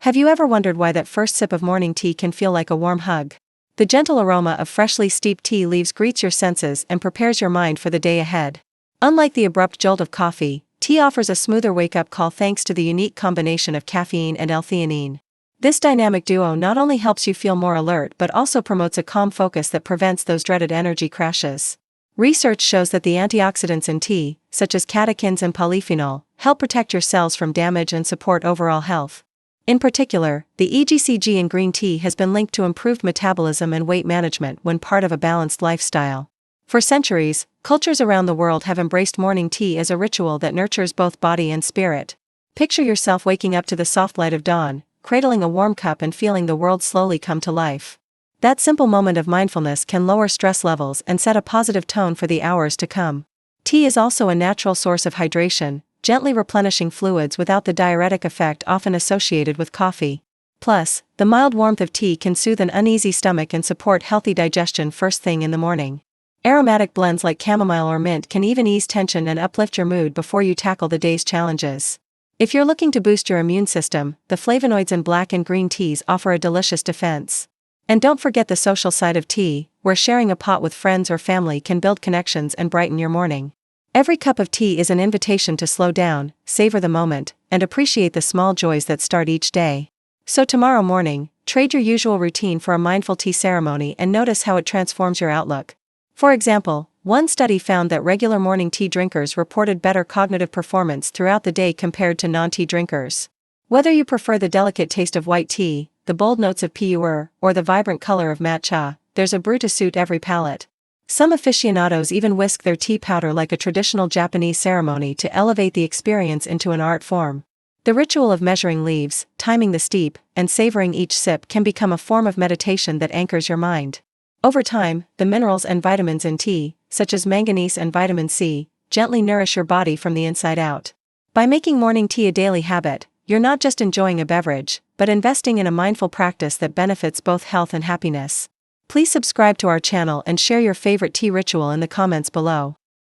Have you ever wondered why that first sip of morning tea can feel like a warm hug? The gentle aroma of freshly steeped tea leaves greets your senses and prepares your mind for the day ahead. Unlike the abrupt jolt of coffee, tea offers a smoother wake-up call thanks to the unique combination of caffeine and L-theanine. This dynamic duo not only helps you feel more alert but also promotes a calm focus that prevents those dreaded energy crashes. Research shows that the antioxidants in tea, such as catechins and polyphenol, help protect your cells from damage and support overall health. In particular, the EGCG in green tea has been linked to improved metabolism and weight management when part of a balanced lifestyle. For centuries, cultures around the world have embraced morning tea as a ritual that nurtures both body and spirit. Picture yourself waking up to the soft light of dawn, cradling a warm cup and feeling the world slowly come to life. That simple moment of mindfulness can lower stress levels and set a positive tone for the hours to come. Tea is also a natural source of hydration, gently replenishing fluids without the diuretic effect often associated with coffee. Plus, the mild warmth of tea can soothe an uneasy stomach and support healthy digestion first thing in the morning. Aromatic blends like chamomile or mint can even ease tension and uplift your mood before you tackle the day's challenges. If you're looking to boost your immune system, the flavonoids in black and green teas offer a delicious defense. And don't forget the social side of tea, where sharing a pot with friends or family can build connections and brighten your morning. Every cup of tea is an invitation to slow down, savor the moment, and appreciate the small joys that start each day. So tomorrow morning, trade your usual routine for a mindful tea ceremony and notice how it transforms your outlook. For example, one study found that regular morning tea drinkers reported better cognitive performance throughout the day compared to non-tea drinkers. Whether you prefer the delicate taste of white tea, the bold notes of pu'er, or the vibrant color of matcha, there's a brew to suit every palate. Some aficionados even whisk their tea powder like a traditional Japanese ceremony to elevate the experience into an art form. The ritual of measuring leaves, timing the steep, and savoring each sip can become a form of meditation that anchors your mind. Over time, the minerals and vitamins in tea, such as manganese and vitamin C, gently nourish your body from the inside out. By making morning tea a daily habit, you're not just enjoying a beverage, but investing in a mindful practice that benefits both health and happiness. Please subscribe to our channel and share your favorite tea ritual in the comments below.